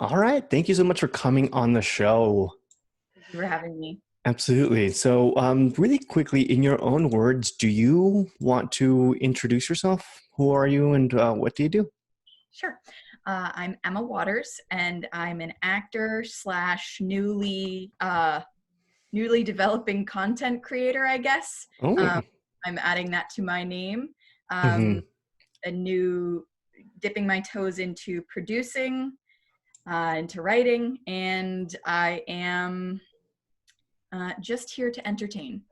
All right. Thank you so much for coming on the show. Thank you for having me. Absolutely. So, really quickly, in your own words, do you want to introduce yourself? Who are you and what do you do? Sure. I'm Emma Waters, and I'm an actor slash newly developing content creator, I guess. Um, Oh, I'm adding that to my name. hmm. Um, a new dipping my toes into producing, into writing, and I am just here to entertain.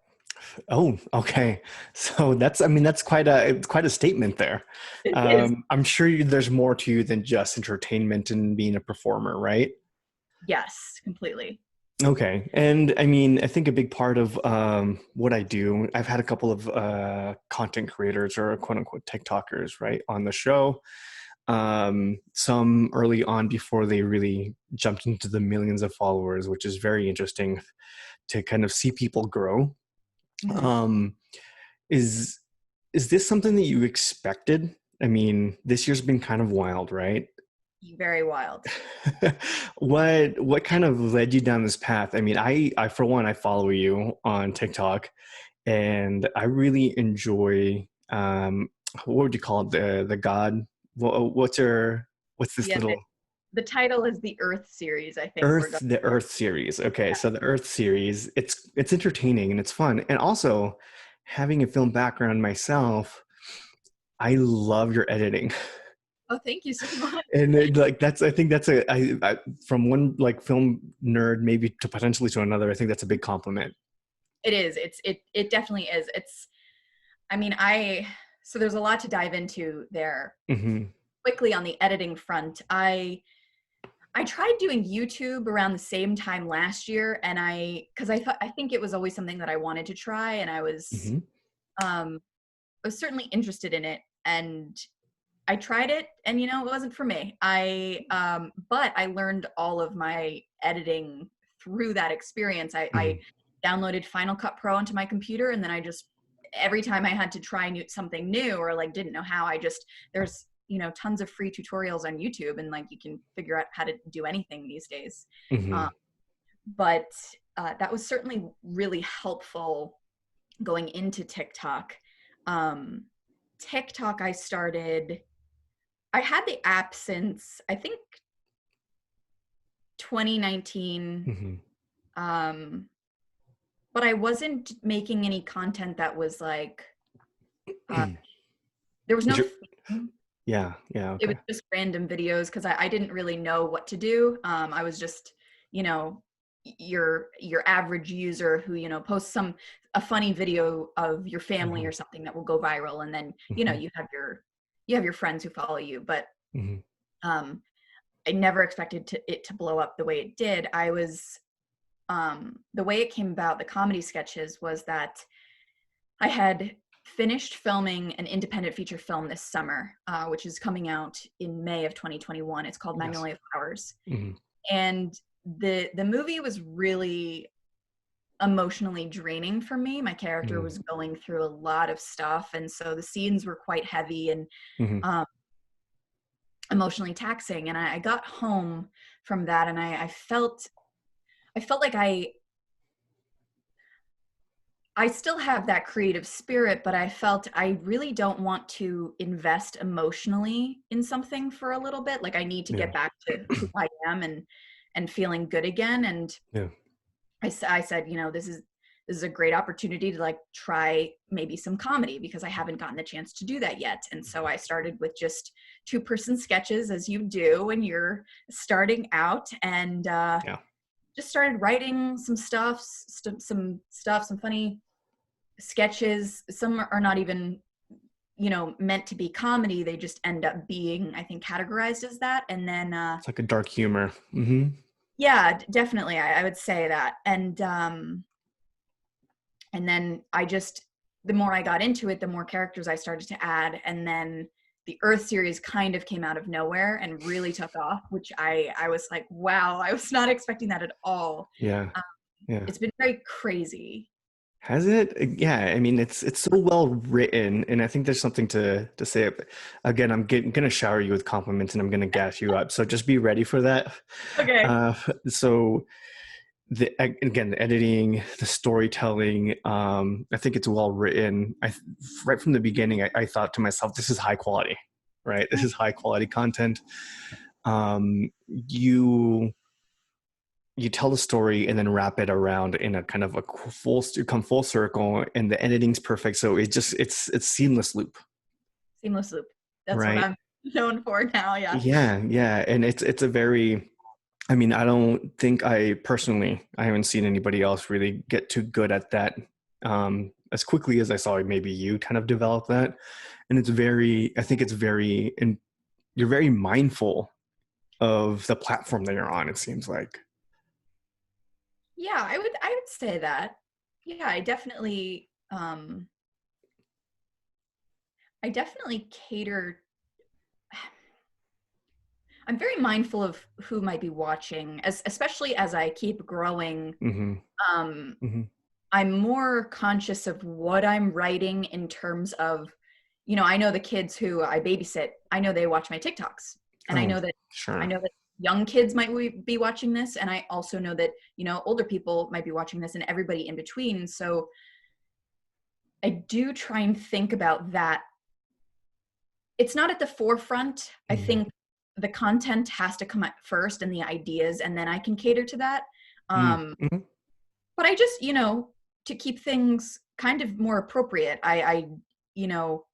Oh, okay. So I mean, that's quite a statement there. It is. I'm sure there's more to you than just entertainment and being a performer, right? Yes, completely. Okay. And I mean, I think a big part of what I do, I've had a couple of content creators or quote unquote TikTokers, right, on the show. Some early on before they really jumped into the millions of followers, which is very interesting to kind of see people grow. Mhm. Um, is is this something that you expected? I mean, this year's been kind of wild, right? Very wild. What kind of led you down this path? I mean, I for one, I follow you on TikTok, and I really enjoy what would you call it? The God. What's this Yeah, little the title is the Earth series, I think we're Earth, going the for. Earth series? Okay, so the Earth series, it's entertaining and it's fun, and also having a film background myself, I love your editing. Oh, thank you so much. And like that's I think that's from one like film nerd maybe to potentially to another, I think that's a big compliment. It is. It definitely is. I mean, so there's a lot to dive into there. Hmm. Quickly on the editing front, I tried doing YouTube around the same time last year, and I think it was always something that I wanted to try, and Hmm. um I was certainly interested in it, and I tried it, and it wasn't for me. But I learned all of my editing through that experience. I Hmm. downloaded Final Cut Pro onto my computer, and then I just every time I had to try something new or like didn't know how, there's tons of free tutorials on YouTube, and like you can figure out how to do anything these days. Hmm. Um, but that was certainly really helpful going into TikTok. Um, TikTok, I had the app since I think 2019, Hmm. um, but I wasn't making any content that was like, uh, there was Is no your theme. Yeah, yeah, It was okay. just random videos because I didn't really know what to do. I was just, you know, your average user who posts a funny video of your family Hmm. or something that will go viral, and then Hmm. you have your friends who follow you, but Hmm. um, I never expected it to blow up the way it did. The way it came about, the comedy sketches, was that I had finished filming an independent feature film this summer, which is coming out in May of 2021. It's called Yes. Magnolia Flowers, Hmm. and the movie was really emotionally draining for me. My character Hmm. was going through a lot of stuff, and so the scenes were quite heavy and Hmm. um, emotionally taxing. And I got home from that, and I felt like I still have that creative spirit, but I felt I really don't want to invest emotionally in something for a little bit. Like I need to Yeah. get back to who I am and feeling good again. And Yeah. I said, this is a great opportunity to like try maybe some comedy because I haven't gotten the chance to do that yet. And so I started with just two-person sketches, as you do when you're starting out, and Yeah. just started writing some funny sketches. Some are not even meant to be comedy. They just end up being, I think, categorized as that. And then It's like a dark humor. Hmm. yeah, definitely, I would say that. And then the more I got into it, the more characters I started to add, and then the Earth series kind of came out of nowhere and really took off, which I was like, wow, I was not expecting that at all. Yeah. um, Yeah. it's been very crazy. Has it? Yeah, I mean it's so well written, and I think there's something to say. Again, gonna shower you with compliments, and I'm gonna gas you up. So just be ready for that. Okay. Uh, so again, the editing, the storytelling, I think it's well written. Right from the beginning, I thought to myself, this is high quality, right? This is high quality content. You tell the story and then wrap it around in a kind of a come full circle, and the editing's perfect. So it's seamless loop, Seamless loop. That's what right? I'm known for now. Yeah. Yeah, and it's a very. I mean, I don't think I haven't seen anybody else really get too good at that as quickly as I saw maybe you kind of develop that. And I think it's very, and you're very mindful of the platform that you're on, it seems like. Yeah, I would say that. Yeah, I definitely cater. I'm very mindful of who might be watching, especially as I keep growing. Mm-hmm. Um, Mm-hmm. I'm more conscious of what I'm writing in terms of, I know the kids who I babysit, I know they watch my TikToks. And Oh, I sure. know that young kids might be watching this. And I also know that, older people might be watching this and everybody in between. So I do try and think about that. It's not at the forefront. I Mm-hmm. think the content has to come at first and the ideas, and then I can cater to that. Mm-hmm. But I just, to keep things kind of more appropriate, you know,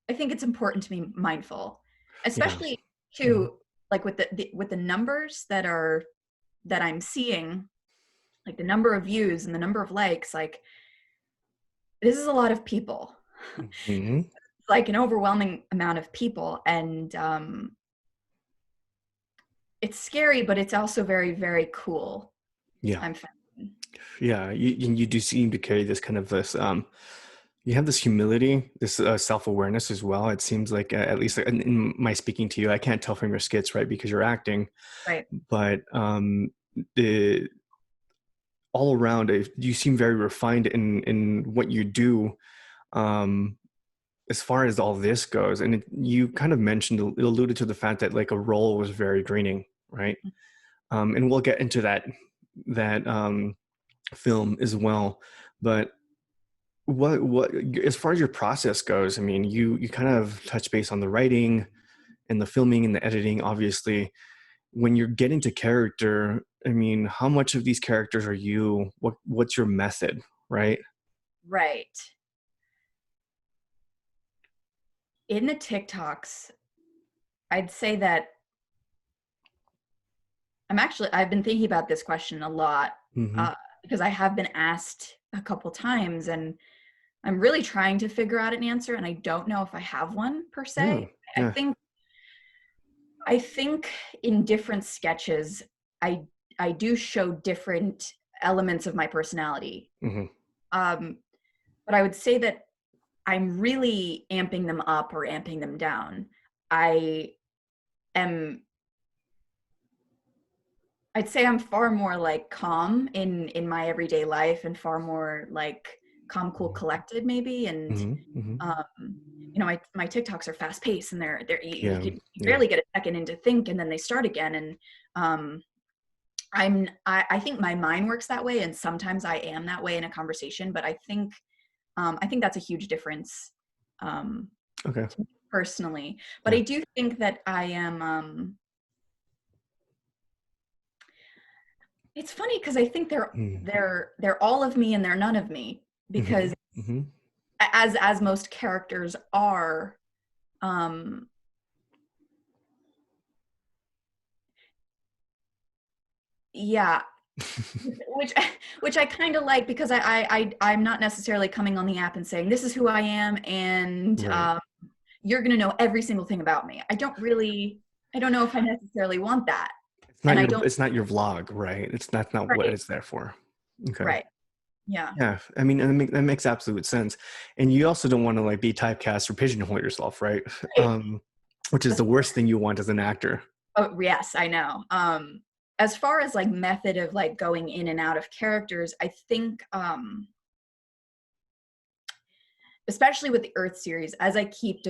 I think it's important to be mindful, Yeah. especially Mm-hmm. to like with the numbers that I'm seeing, like the number of views and the number of likes, like this is a lot of people. Mm-hmm. It's like an overwhelming amount of people, and it's scary, but it's also very, very cool. Yeah. I'm finding. Yeah. You do seem to carry this you have this humility, this self-awareness as well. It seems like, at least in my speaking to you, I can't tell from your skits, right? Because you're acting, Right. but the all around, you seem very refined in what you do. Um, as far as all this goes, and you kind of mentioned, it alluded to the fact that like a role was very draining, right? And we'll get into that film as well. But what as far as your process goes, I mean, you kind of touch base on the writing and the filming and the editing. Obviously, when you're getting to character, I mean, how much of these characters are you? What's your method, right? Right. In the TikToks, I'd say that I've been thinking about this question a lot, Mm-hmm. uh, because I have been asked a couple times, and I'm really trying to figure out an answer, and I don't know if I have one per Yeah, se. I yeah. think I think in different sketches, I I do show different elements of my personality. Mm-hmm. Um, but I would say that I'm really amping them up or amping them down. I am I'd say I'm far more like calm in my everyday life, and far more like calm, cool, collected maybe. And Mm-hmm. Mm-hmm. um, my TikToks are fast paced, and they're Yeah, you yeah. barely get a second in to think, and then they start again. And um, I think my mind works that way, and sometimes I am that way in a conversation. But I think that's a huge difference, um, Okay. personally. But Yeah. I do think that I am. It's funny because I think Mm-hmm. they're all of me and they're none of me, because Mm-hmm. as most characters are, um, yeah, which which I kind of like, because I'm not necessarily coming on the app and saying this is who I am, and Right. you're gonna know every single thing about me. I don't know if I necessarily want that, It's not and I your don't. it's not your vlog, right? Not what Right, it's there for. Okay. right, yeah, Yeah, I mean, and that makes absolute sense. And you also don't want to like be typecast or pigeonhole yourself, right? right. Which is That's the worst thing you want as an actor. Oh, yes, I know. As far as like method of like going in and out of characters, I think especially with the Earth series, as I keep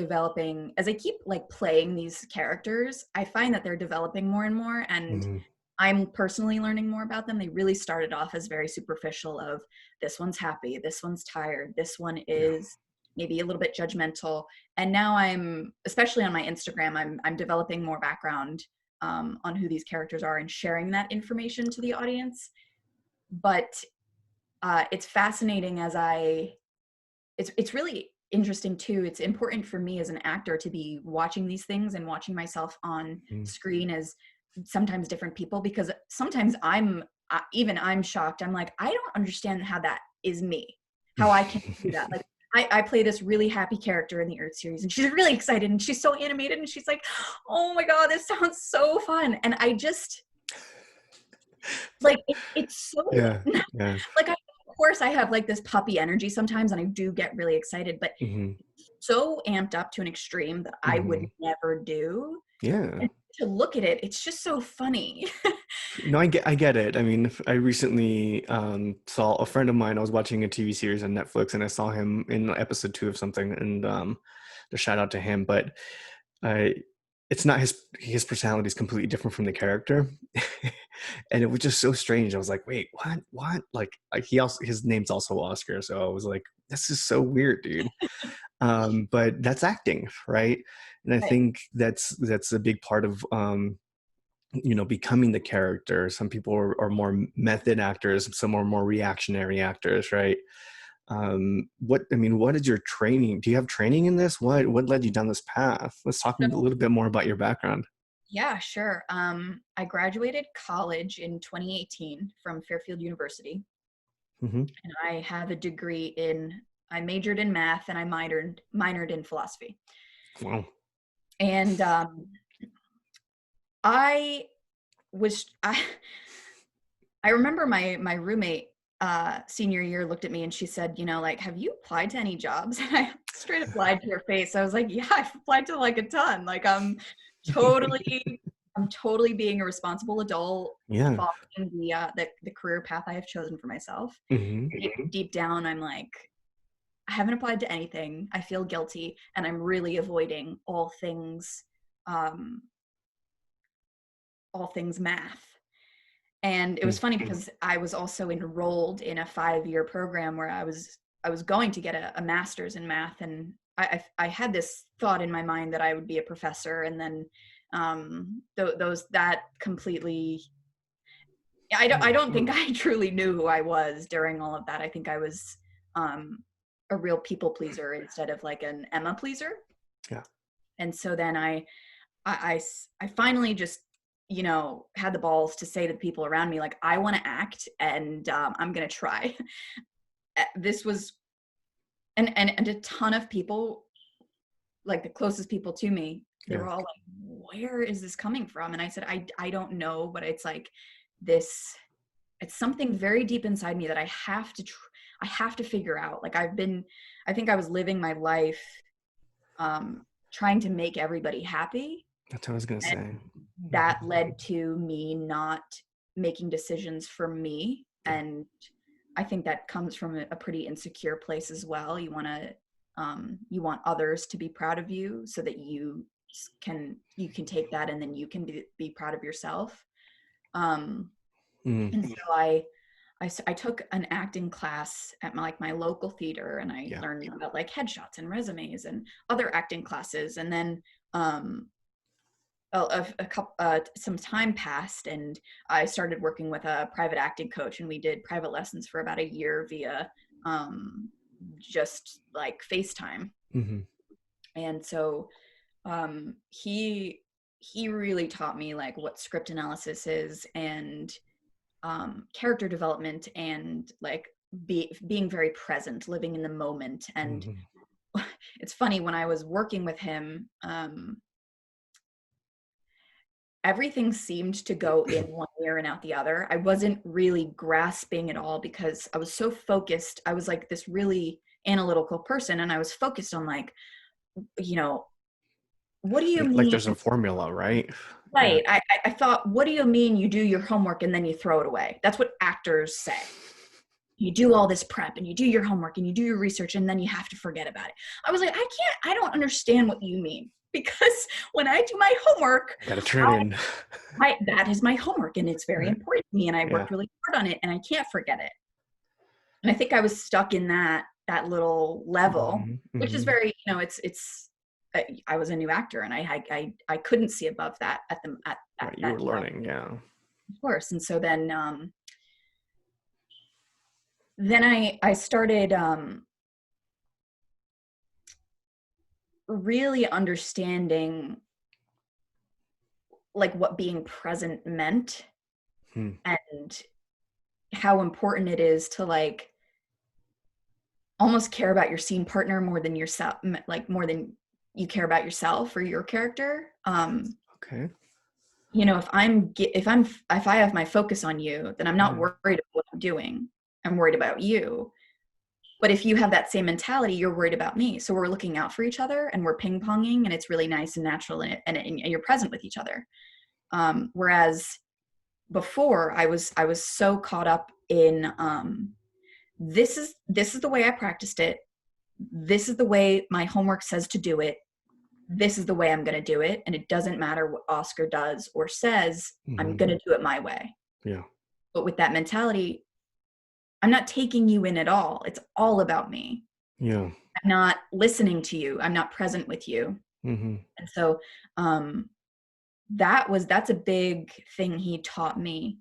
like playing these characters, I find that they're developing more and more, and Mhm. I'm personally learning more about them. They really started off as very superficial of this one's happy, this one's tired, this one Yeah. is maybe a little bit judgmental. And now I'm, especially on my Instagram, I'm developing more background on who these characters are and sharing that information to the audience. But it's fascinating it's really interesting too. It's important for me as an actor to be watching these things and watching myself on Mhm. screen as sometimes different people, because sometimes I'm shocked. I'm like, I don't understand how that is me, how I can do that. Like I play this really happy character in the Earth series, and she's really excited and she's so animated and she's like, oh my God, this sounds so fun. And I just like it's so Yeah. Yeah. like of course I have like this puppy energy sometimes and I do get really excited, but Hmm. so amped up to an extreme that I would Hmm. never do. Yeah. And to look at it, it's just so funny. No, I get it. I mean, I recently saw a friend of mine. I was watching a TV series on Netflix, and I saw him in episode 2 of something, and the shout out to him. But I, it's not his personality is completely different from the character, and it was just so strange. I was like, wait, what? Like he also his name's also Oscar, so I was like, this is so weird, dude. But that's acting, right? And I Right. think that's a big part of becoming the character. Some people are more method actors, some are more reactionary actors, right? What is your training? Do you have training in this? What led you down this path? Let's talk a So, little bit more about your background. yeah, sure. I graduated college in 2018 from Fairfield University, Hmm. and I have a degree I majored in math and I minored in philosophy. Wow. And I was I remember my roommate senior year looked at me and she said, like, have you applied to any jobs? And I straight up lied to her face. I was like, yeah, I've applied to like a ton. Like totally I'm totally being a responsible adult, Yeah. following the career path I have chosen for myself. Hmm. Deep down, I'm like, I haven't applied to anything. I feel guilty, and I'm really avoiding um, all things math. And it was funny because I was also enrolled in a 5-year program where I was going to get a master's in math, and I had this thought in my mind that I would be a professor, and then those that completely I don't think I truly knew who I was during all of that. I think I was a real people pleaser instead of like an Emma pleaser. Yeah. And so then I finally just had the balls to say to the people around me, like, I want to act, and I'm gonna try. This was and a ton of people, like the closest people to me, they Yeah. were all like, where is this coming from? And I said, I don't know, but it's like this, it's something very deep inside me that I have to figure out. Like I think I was living my life trying to make everybody happy, That's what I was gonna and say. that led to me not making decisions for me. Yeah. And I think that comes from a pretty insecure place as well. You want others to be proud of you so that you can take that and then you can be proud of yourself. um Mm. and so I took an acting class at my local theater, and I Yeah. learned about like headshots and resumes and other acting classes. And then um a couple some time passed, and I started working with a private acting coach, and we did private lessons for about a year via just like FaceTime. Hmm. And so he really taught me like what script analysis is, and character development, and like being very present, living in the moment. And Hmm. it's funny, when I was working with him, everything seemed to go in one ear and out the other. I wasn't really grasping it all because I was so focused. I was like this really analytical person, and I was focused on like, you know, what do you Like mean? there's a formula, right? Yeah. Right. I thought, what do you mean you do your homework and then you throw it away? That's what actors say. you do all this prep and you do your homework and you do your research and then you have to forget about it. I was like, I don't understand what you mean, because when I do my homework, Gotta turn in. that is my homework and it's very Right. important to me and I Yeah. worked really hard on it and I can't forget it. And I think I was stuck in that little level, which is very, I was a new actor and I couldn't see above that at Right. You that were level, learning. Yeah. of course. And so then I started really understanding like what being present meant and how important it is to like almost care about your scene partner more than yourself, like more than you care about yourself or your character. Okay. You know, if I have my focus on you, then I'm not worried about what I'm doing. I'm worried about you. But if you have that same mentality, you're worried about me. So we're looking out for each other and we're ping ponging and it's really nice and natural and you're present with each other. Whereas before I was so caught up in this is the way I practiced it. This is the way my homework says to do it. This is the way I'm going to do it. And it doesn't matter what Oscar does or says, I'm going to do it my way. Yeah. But with that mentality, I'm not taking you in at all. It's all about me. Yeah. I'm not listening to you. I'm not present with you. And so that's a big thing he taught me.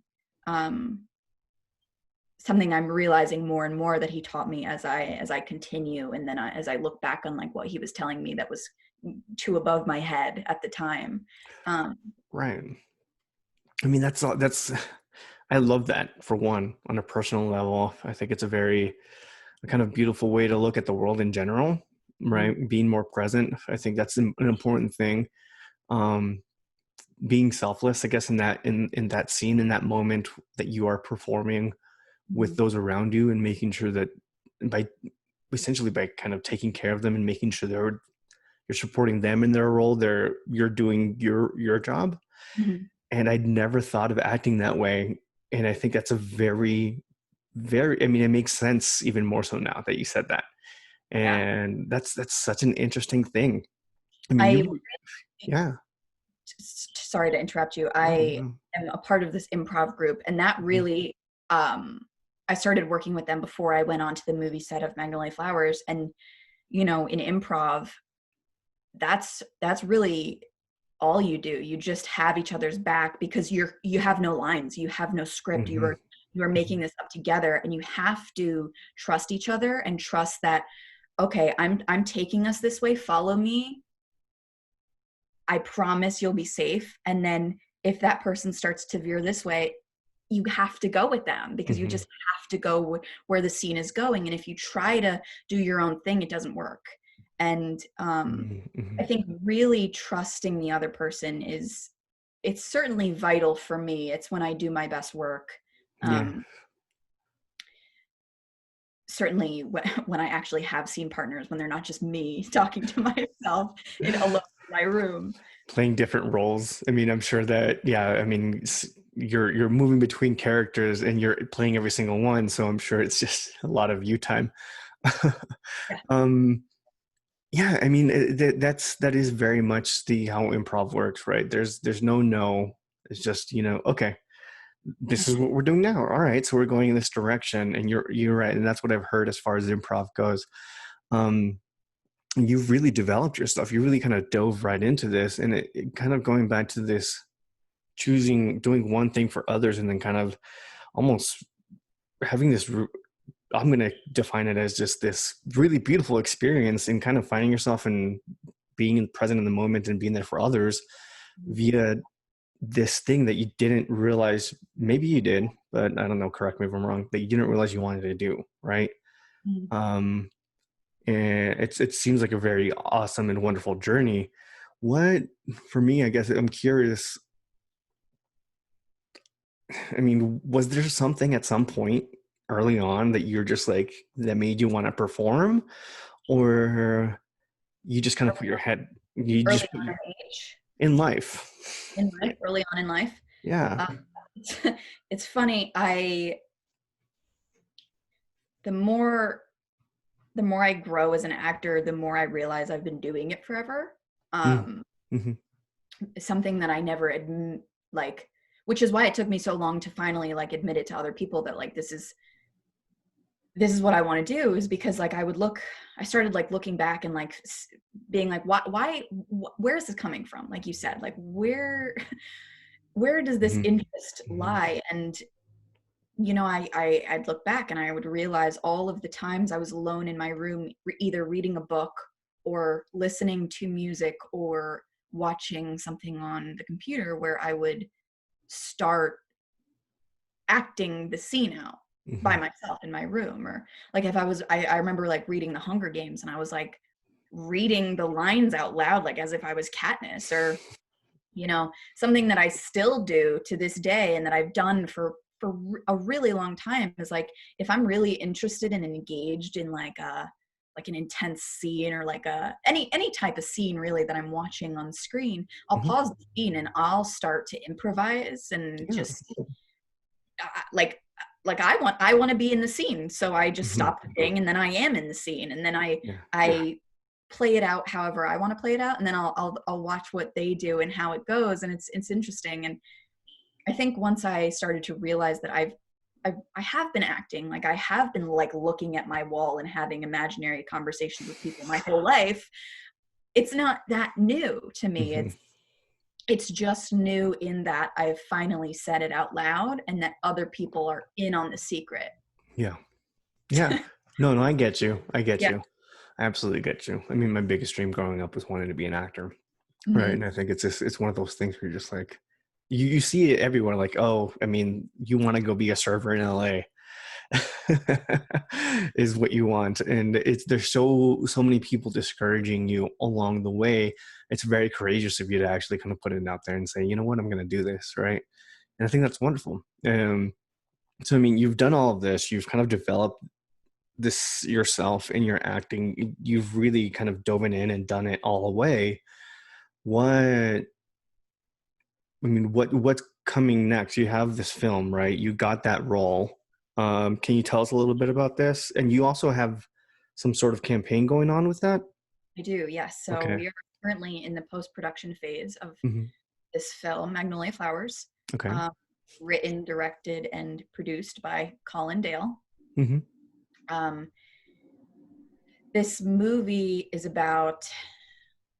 Something I'm realizing more and more that he taught me as I continue. And then as I look back on like what he was telling me that was too above my head at the time. Right. I mean, I love that, for one, on a personal level. I think it's a kind of beautiful way to look at the world in general, right? Being more present. I think that's an important thing. Being selfless, I guess, in that scene, in that moment that you are performing with those around you, and making sure that by kind of taking care of them and making sure you're supporting them in their role, you're doing your job. And I'd never thought of acting that way. And I think that's a very, very, I mean, it makes sense even more so now that you said that. And that's such an interesting thing. I mean, yeah. Sorry to interrupt you. I am a part of this improv group, and that really, I started working with them before I went on to the movie set of Magnolia Flowers. And, you know, in improv, that's really all you do. You just have each other's back because you have no lines, you have no script. You are making this up together, and you have to trust each other and trust that, okay, I'm taking us this way, follow me. I promise you'll be safe. And then if that person starts to veer this way, you have to go with them, because you just have to go where the scene is going. And if you try to do your own thing, it doesn't work. And I think really trusting the other person it's certainly vital for me. It's when I do my best work. Certainly when I actually have scene partners, when they're not just me talking to myself alone in my room. Playing different roles. I mean, I'm sure that, I mean, you're moving between characters and you're playing every single one. So I'm sure it's just a lot of you time. I mean, that is very much how improv works, right? There's no, it's just, okay, this is what we're doing now. All right. So we're going in this direction, and you're right. And that's what I've heard as far as improv goes. You've really developed your stuff. You really kind of dove right into this, and it kind of going back to this doing one thing for others, and then kind of almost having this, I'm going to define it as just this really beautiful experience, and kind of finding yourself and being present in the moment and being there for others via this thing that you didn't realize, maybe you did, but I don't know, correct me if I'm wrong, that you didn't realize you wanted to do, right? And it seems like a very awesome and wonderful journey. For me, I guess I'm curious, I mean, was there something at some point early on that you're just like, that made you want to perform, or you just kind of put your head, in life? Early on in life. Yeah. It's funny. the more I grow as an actor, the more I realize I've been doing it forever. Mm. Um, Mm-hmm. Something that I never like, which is why it took me so long to finally like admit it to other people that like this is what I want to do, is because like I started like looking back and like being like, where is this coming from? Like you said, like where does this Mm-hmm. interest Mm-hmm. lie? And you know, I'd look back and I would realize all of the times I was alone in my room, either reading a book or listening to music or watching something on the computer, where I would start acting the scene out by Mm-hmm. myself in my room. Or like if I remember like reading the Hunger Games and I was like reading the lines out loud, like as if I was Katniss. Or you know, something that I still do to this day and that I've done for a really long time is like, if I'm really interested and engaged in like an intense scene, or like any type of scene really that I'm watching on screen, I'll Mm-hmm. pause the scene and I'll start to improvise and Yeah. just like I want to be in the scene, so I just Mm-hmm. stop the thing and then I am in the scene, and then I Yeah. I play it out however I want to play it out, and then I'll watch what they do and how it goes, and it's interesting. And I think once I started to realize that I have been acting, like I have been like looking at my wall and having imaginary conversations with people my whole life, it's not that new to me. Mm-hmm. It's just new in that I've finally said it out loud and that other people are in on the secret. Yeah. Yeah. No, no, I get you. I get Yeah. you. I absolutely get you. I mean, my biggest dream growing up was wanting to be an actor. Right. Hmm. And I think it's one of those things where you're just like, you see it everywhere. Like, oh, I mean, you want to go be a server in LA is what you want. And there's so many people discouraging you along the way. It's very courageous of you to actually kind of put it out there and say, you know what, I'm going to do this. Right. And I think that's wonderful. So, I mean, you've done all of this, you've kind of developed this yourself in your acting. You've really kind of dove in and done it all the way. What what's coming next? You have this film, right? You got that role. Can you tell us a little bit about this? And you also have some sort of campaign going on with that? I do, yes. So Okay. we are currently in the post-production phase of Mm-hmm. this film, Magnolia Flowers, Okay. um, written, directed, and produced by Colin Dale. Mm-hmm. Um, this movie is about,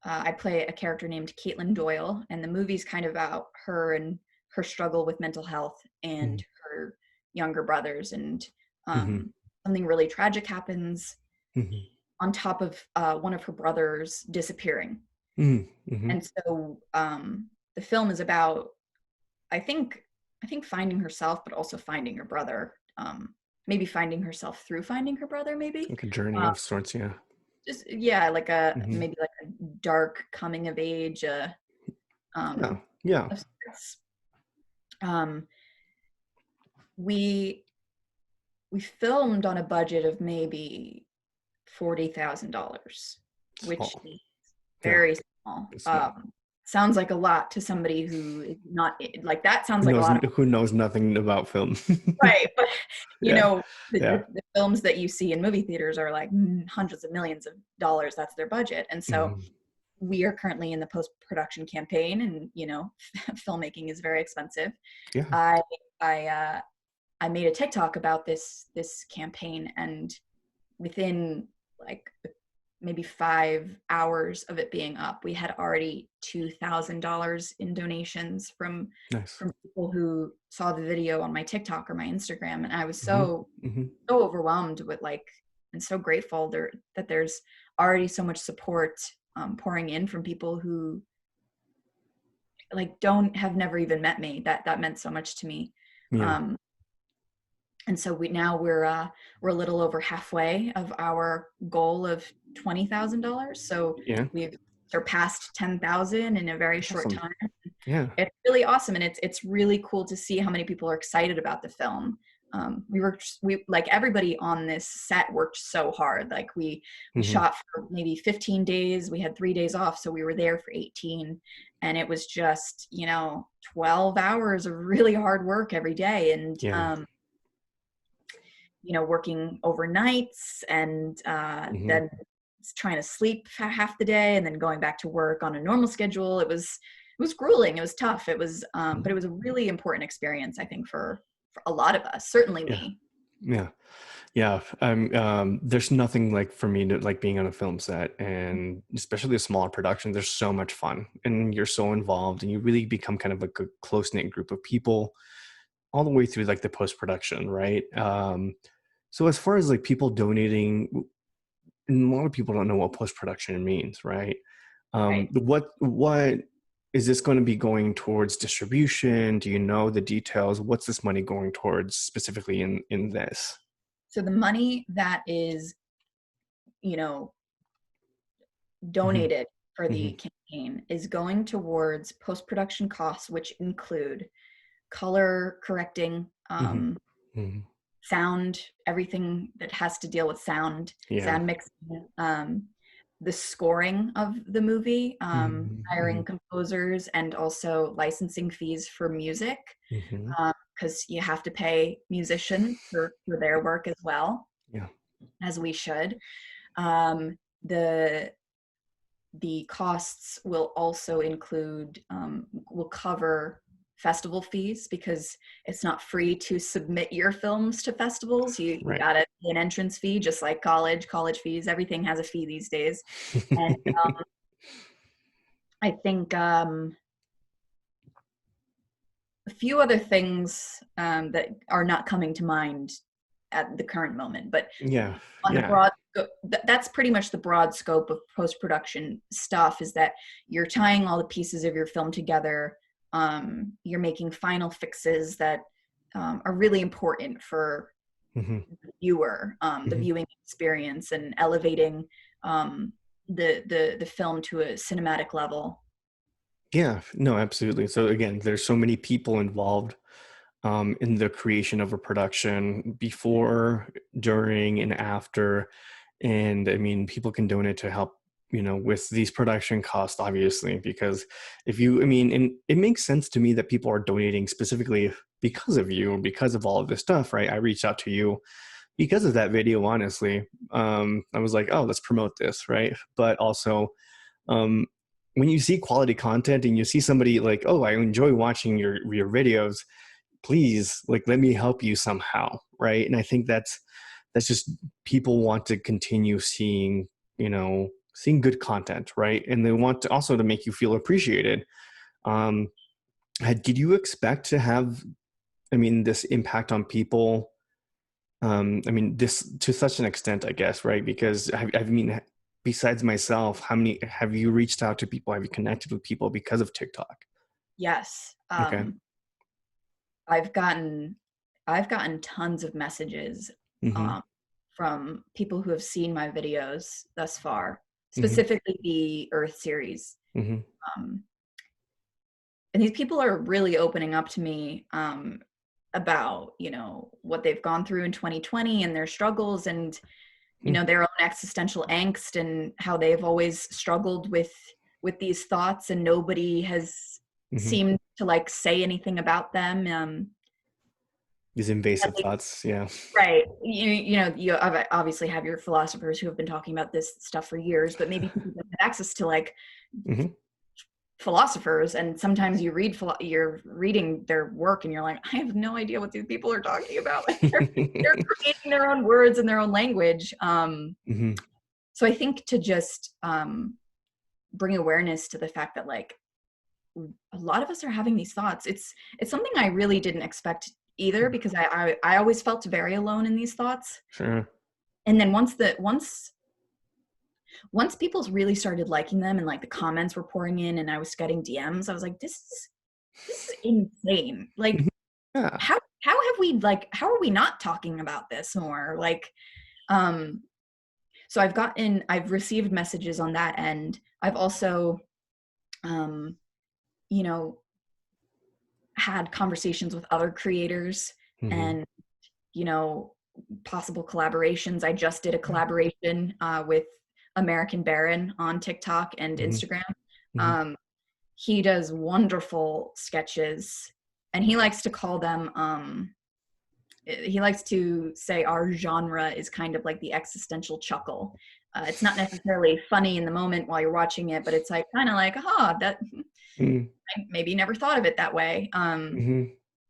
I play a character named Caitlin Doyle, and the movie's kind of about her and her struggle with mental health and her younger brothers. And Mm-hmm. something really tragic happens Mm-hmm. on top of one of her brothers disappearing. Mm-hmm. And so the film is about, I think, finding herself, but also finding her brother. Maybe finding herself through finding her brother. Maybe Like a journey uh, of sorts, yeah. just yeah, like Mm-hmm. maybe like a dark coming of age. Yeah. Um, Yeah. of sorts. Um, we filmed on a budget of maybe $40,000, which Small. is Yeah. very small. It's small. Sounds like a lot to somebody who is not like that. Sounds Who like a knows lot of who knows nothing about film. right, but you Yeah. know, Yeah. the films that you see in movie theaters are like hundreds of millions of dollars. That's their budget, and so Mm-hmm. we are currently in the post-production campaign, and you know, filmmaking is very expensive. Yeah. I I I made a TikTok about this campaign, and within like maybe 5 hours of it being up, we had already $2,000 in donations Nice. from people who saw the video on my TikTok or my Instagram, and I was Mm-hmm. so Mm-hmm. overwhelmed with like, and so grateful that there's already so much support pouring in from people who like don't have never even met me. That meant so much to me. Yeah. Um, and so we're a little over halfway of our goal of $20,000. So Yeah. we've surpassed 10,000 in a very That's short awesome. time. Yeah. It's really awesome, and it's really cool to see how many people are excited about the film. We like everybody on this set worked so hard. Like we Mm-hmm. shot for maybe 15 days. We had 3 days off, so we were there for 18, and it was just 12 hours of really hard work every day. And Yeah. working overnights and Hmm. then trying to sleep half the day and then going back to work on a normal schedule. It was grueling. It was tough. It was, but it was a really important experience, I think, for a lot of us, certainly Yeah. me. Yeah. Yeah. There's nothing like for me to like being on a film set, and especially a smaller production. There's so much fun and you're so involved and you really become kind of like a close knit group of people all the way through like the post production, right? So as far as like people donating, and a lot of people don't know what post production means, right? Right. What is this going to be going towards distribution? Do you know the details? What's this money going towards specifically in this? So the money that is, you know, Hmm. donated for Hmm. the campaign is going towards post-production costs, which include color correcting, Hmm. Hmm. sound, everything that has to deal with sound, Yeah. sound mixing, the scoring of the movie, Hmm. hiring Hmm. composers, and also licensing fees for music, Hmm. because you have to pay musicians for their work as well, Yeah. as we should. Um, the the costs will also include, will cover festival fees, because it's not free to submit your films to festivals. You Right. gotta pay an entrance fee, just like college fees. Everything has a fee these days. And I think, a few other things that are not coming to mind at the current moment, but Yeah. on the Yeah. broad that's pretty much the broad scope of post-production stuff, is that you're tying all the pieces of your film together. You're making final fixes that are really important for Hmm. the viewer, the Hmm. viewing experience, and elevating the film to a cinematic level. Yeah. No, absolutely. So again, there's so many people involved in the creation of a production before, during, and after. And I mean, people can donate to help, with these production costs, obviously, because I mean, and it makes sense to me that people are donating specifically because of you, because of all of this stuff, right? I reached out to you because of that video, honestly. I was like, oh, let's promote this, right? But also, um, when you see quality content and you see somebody like, oh, I enjoy watching your videos, please, like, let me help you somehow, right? And I think that's just, people want to continue seeing good content, right? And they want to also to make you feel appreciated. um did you expect to have, I mean, this impact on people, I mean, this to such an extent, I guess, right? Because I mean, besides myself, how many have you reached out to people, have you connected with people because of TikTok? Yes. Okay. I've gotten I've gotten tons of messages, Mm-hmm. um, from people who have seen my videos thus far, Mm-hmm. specifically the Earth series. Mm-hmm. Um, and these people are really opening up to me, about, what they've gone through in 2020 and their struggles, and their own existential angst, and how they've always struggled with these thoughts, and nobody has Mm-hmm. seemed to like say anything about them. These invasive thoughts, yeah. Right. You obviously have your philosophers who have been talking about this stuff for years, but maybe people don't have access to like Mm-hmm. philosophers. And sometimes you're reading their work and you're like, I have no idea what these people are talking about. Like they're creating their own words and their own language. Mm-hmm. So I think to just bring awareness to the fact that like a lot of us are having these thoughts. It's something I really didn't expect either, because I always felt very alone in these thoughts. Sure. And then once people really started liking them and like the comments were pouring in and I was getting DMs, I was like, this is insane. Like, Mhm. Yeah. how are we not talking about this more? Like, um, so I've received messages on that end. I've also, um, you know, had conversations with other creators, Mm-hmm. and, you know, possible collaborations. I just did a collaboration with American Baron on TikTok and Mm-hmm. Instagram. Mm-hmm. Um, he does wonderful sketches, and he likes to call them he likes to say our genre is kind of like the existential chuckle. It's not necessarily funny in the moment while you're watching it, but it's like kind of like, aha, that Mm. I maybe never thought of it that way. Hmm.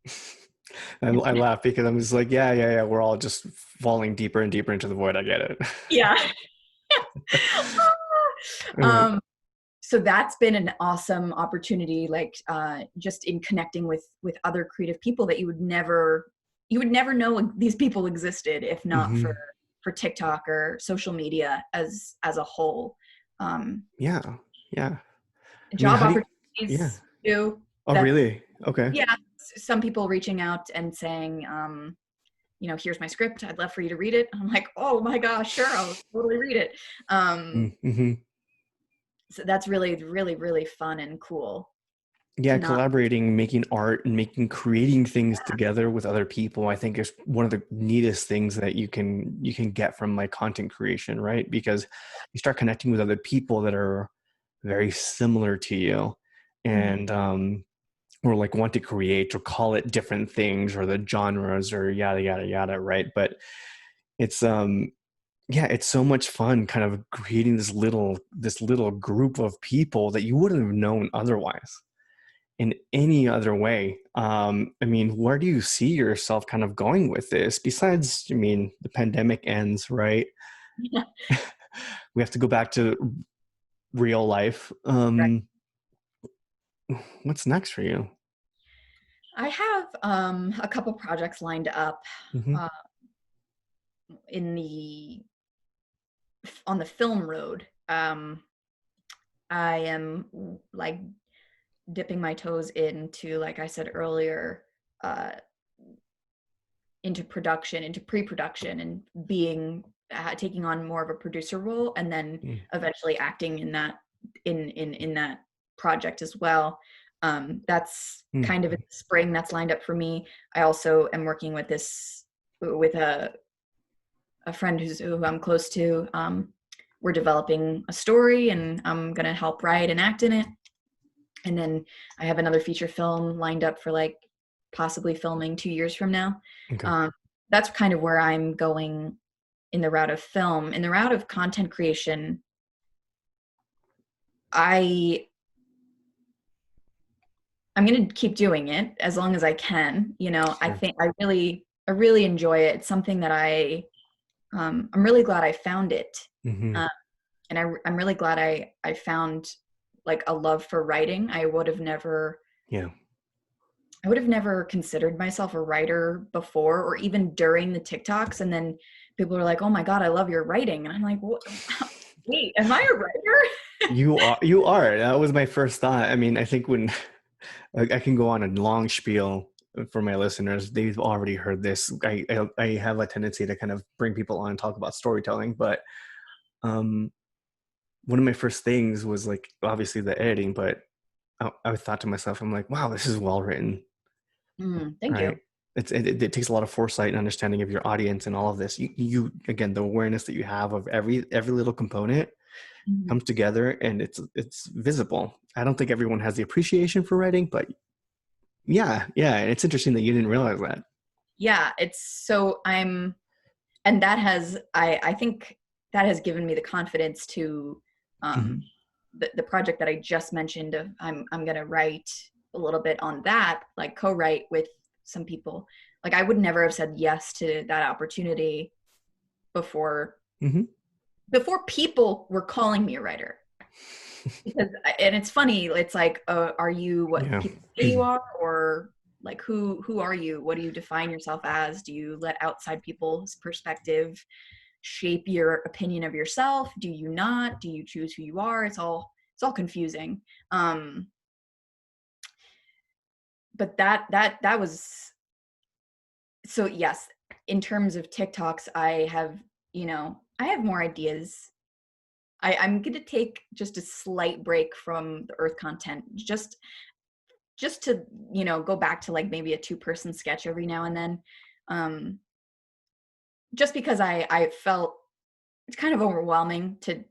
It's I laugh because I'm just like, yeah. We're all just falling deeper and deeper into the void. I get it. yeah. Uh, um, so that's been an awesome opportunity, like just in connecting with other creative people that you would never know these people existed if not mhm. for TikTok or social media as a whole. Um, Yeah, yeah. I mean, job how do you? Yeah. opportunities too. Oh, That really? Okay. yeah, some people reaching out and saying, here's my script. I'd love for you to read it. I'm like, oh my gosh, sure, I'll totally read it. Mm-hmm. So that's really, really, really fun and cool Yeah, to not. collaborating, making art, and creating things together with other people, I think is one of the neatest things that you can get from like content creation, right? Because you start connecting with other people that are very similar to you, Mhm. and or like want to create or call it different things or the genres or yada yada yada, right? But it's yeah, it's so much fun kind of creating this little group of people that you wouldn't have known otherwise in any other way. I mean, where do you see yourself kind of going with this? Besides, I mean, the pandemic ends, right? Yeah. We have to go back to real life. Right. What's next for you? I have a couple projects lined up Hmm. uh, in the on the film road. I am like dipping my toes into, like I said earlier, uh, into production, into pre-production, and being taking on more of a producer role, and then eventually acting in that in that project as well. That's Mm-hmm. kind of in the spring. That's lined up for me. I also am working with with a friend who I'm close to. We're developing a story, and I'm gonna help write and act in it. And then I have another feature film lined up for like possibly filming 2 years from now. Okay. Um, that's kind of where I'm going in the route of film. In the route of content creation, I I'm going to keep doing it as long as I can. I Sure. think I really enjoy it. It's something that I'm really glad I found it. Hmm. Uh, and I'm really glad I found like a love for writing. Yeah. I would have never considered myself a writer before, or even during the TikToks. And then people are like, "Oh my God, I love your writing." And I'm like, "What? Wait, am I a writer?" You are. That was my first thought. I mean, I think when I can go on a long spiel for my listeners, they've already heard this. I have a tendency to kind of bring people on and talk about storytelling, but um, one of my first things was like obviously the editing, but I thought to myself, I'm like, wow, this is well written, Thank you. right? It takes a lot of foresight and understanding of your audience and all of this. You again, the awareness that you have of every little component Mhm. comes together and it's visible. I don't think everyone has the appreciation for writing, but yeah, and it's interesting that you didn't realize that. Yeah, it's so and that has I think that has given me the confidence to Hmm. um the project that I just mentioned of I'm gonna write a little bit on that, like co-write with some people. Like I would never have said yes to that opportunity before Hmm. before people were calling me a writer. Because and it's funny, it's like, are you what Yeah. people say you are, or like who are you? What do you define yourself as? Do you let outside people's perspective shape your opinion of yourself? Do you not? Do you choose who you are? It's all confusing. Um, but that was so yes. In terms of TikToks, I have more ideas. I'm gonna take just a slight break from the Earth content, just to go back to like maybe a two-person sketch every now and then, um just because I felt it's kind of overwhelming to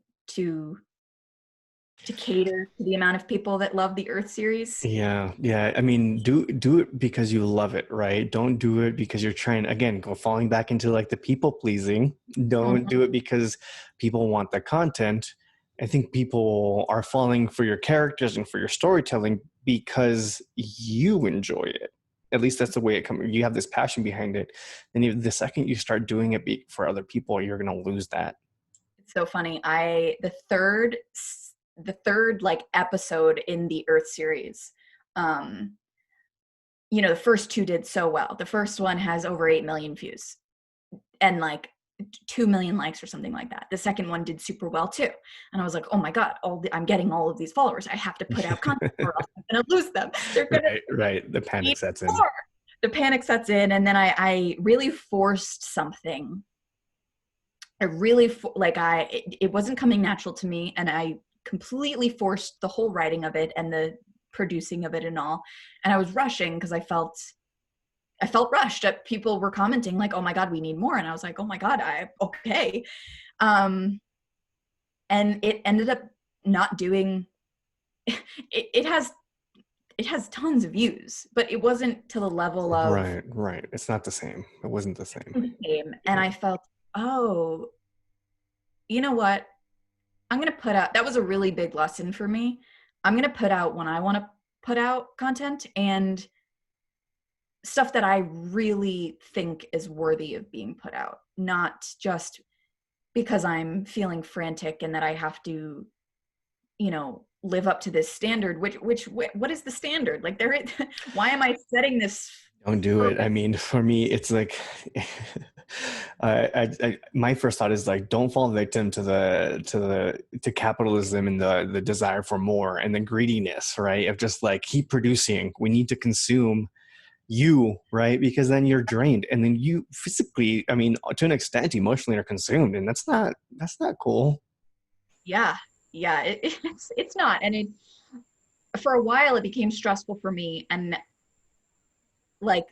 to cater to the amount of people that love the Earth series. Yeah, yeah. I mean, do it because you love it, right? Don't do it because you're trying, again, go falling back into like the people pleasing. Don't Mhm. do it because people want the content. I think people are falling for your characters and for your storytelling because you enjoy it. At least that's the way it comes. You have this passion behind it. And the second you start doing it for other people, you're going to lose that. It's so funny. The third like episode in the Earth series, um, the first two did so well. The first one has over 8 million views and like 2 million likes or something like that. The second one did super well too. And I was like, oh my God, I'm getting all of these followers. I have to put out content or else I'm going to lose them. They're going to Right, right. The panic need sets in. more. The panic sets in. And then I really forced something. It wasn't coming natural to me. And I completely forced the whole writing of it and the producing of it and all. And I was rushing because I felt rushed. People were commenting like, oh my God, we need more. And I was like, oh my God, okay. And it ended up not doing, it has tons of views, but it wasn't to the level of Right, right. It's not the same. It wasn't the same. the game. And I felt, oh, you know what? I'm going to put out, that was a really big lesson for me. I'm going to put out when I want to put out content and stuff that I really think is worthy of being put out, not just because I'm feeling frantic and that I have to, live up to this standard, what is the standard? Like why am I setting this? Don't do it. I mean, for me, it's like, my first thought is like, don't fall victim to capitalism and the desire for more and the greediness, right? Of just like keep producing. We need to consume you, right? Because then you're drained, and then you physically, I mean, to an extent, emotionally are consumed, and that's not cool. Yeah. Yeah. It's not. And for a while it became stressful for me. And like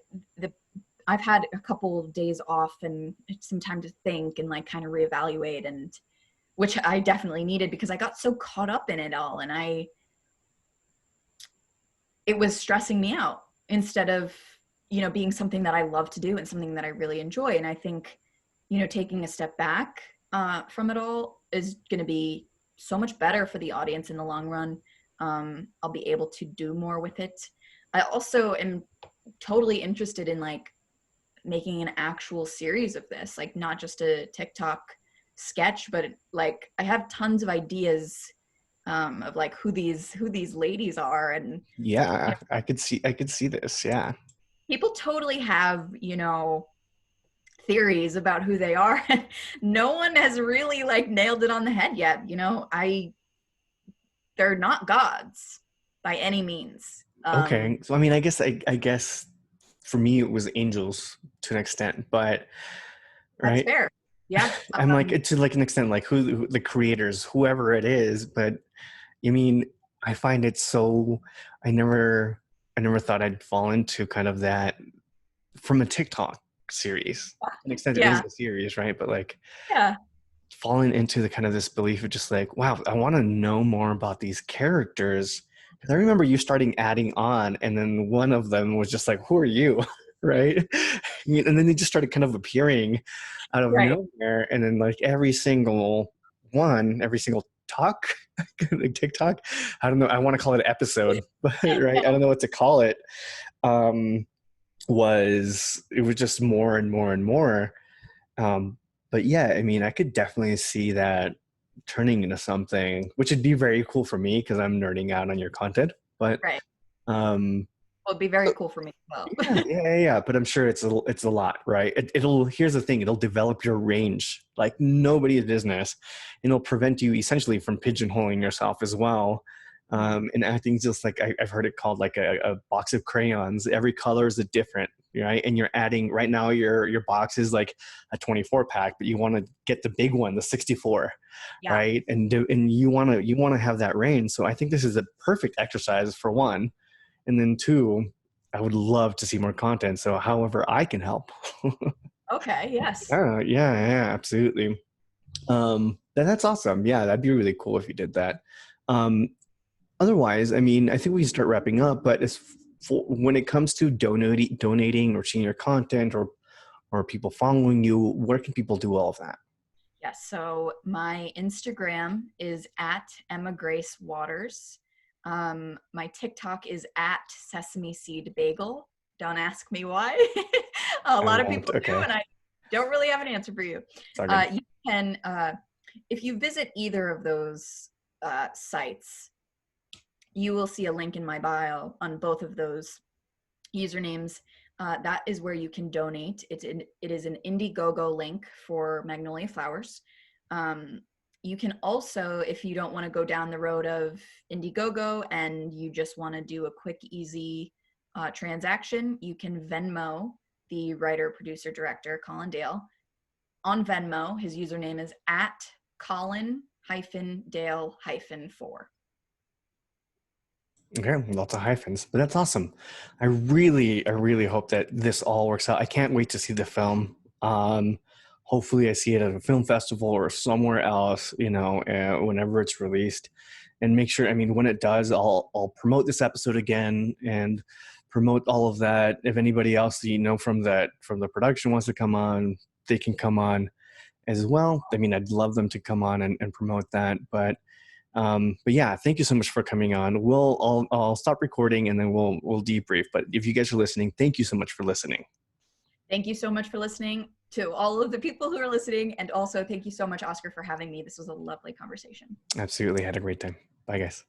I've had a couple of days off and some time to think and like kind of reevaluate, and which I definitely needed because I got so caught up in it all, and it was stressing me out instead of, being something that I love to do and something that I really enjoy. And I think, taking a step back from it all is going to be so much better for the audience in the long run. I'll be able to do more with it. I also am totally interested in like making an actual series of this, like not just a TikTok sketch, but like I have tons of ideas of like who these ladies are. And Yeah, I could see this. Yeah. people totally have, theories about who they are. No one has really like nailed it on the head yet. They're not gods by any means. Okay. So I mean, I guess for me it was angels to an extent, but That's right. fair. Yeah. I'm like to like an extent like who the creators, whoever it is, but I mean, I find it so I never thought I'd fall into kind of that from a TikTok series. To an extent it is Yeah. a series, right? But like Yeah. falling into the kind of this belief of just like, wow, I want to know more about these characters. Because I remember you starting adding on, and then one of them was just like, who are you? Right? And then they just started kind of appearing out of Right. nowhere. And then like every single talk, like TikTok, I don't know, I want to call it episode, but right, I don't know what to call it. Um, it was just more and more and more. Um, but yeah, I mean, I could definitely see that turning into something, which would be very cool for me because I'm nerding out on your content. But Right. um, Well, it'd be very cool for me as well. yeah, yeah, yeah. But I'm sure it's a lot, right? Here's the thing: it'll develop your range like nobody's business, and it'll prevent you essentially from pigeonholing yourself as well. And acting just like I've heard it called like a box of crayons. Every color is a different, right? And you're adding right now your box is like a 24 pack, but you want to get the big one, the 64, Yeah. right? And you want to have that range. So I think this is a perfect exercise for one, and then two, I would love to see more content. So however I can help. Okay. Yes. Yeah, absolutely. That's awesome. Yeah, that'd be really cool if you did that. Otherwise, I mean, I think we can start wrapping up, but when it comes to donating or seeing your content or people following you, where can people do all of that? Yes, so my Instagram is at Emma Grace Waters. My TikTok is at Sesame Seed Bagel. Don't ask me why. A I lot of won't. people do, Okay. and I don't really have an answer for you. It's all good. You can, if you visit either of those sites, you will see a link in my bio on both of those usernames. That is where you can donate. It is an Indiegogo link for Magnolia Flowers. You can also, if you don't want to go down the road of Indiegogo and you just want to do a quick, easy transaction, you can Venmo the writer, producer, director, Colin Dale. On Venmo, his username is at Colin-Dale-4. Okay, lots of hyphens, but that's awesome. I really hope that this all works out. I can't wait to see the film. Hopefully, I see it at a film festival or somewhere else. Whenever it's released, and make sure. I mean, when it does, I'll promote this episode again and promote all of that. If anybody else from the production wants to come on, they can come on as well. I mean, I'd love them to come on and promote that, but yeah, thank you so much for coming on. I'll stop recording and then we'll debrief. But if you guys are listening, thank you so much for listening. Thank you so much for listening to all of the people who are listening. And also thank you so much, Oscar, for having me. This was a lovely conversation. Absolutely. Had a great time. Bye, guys.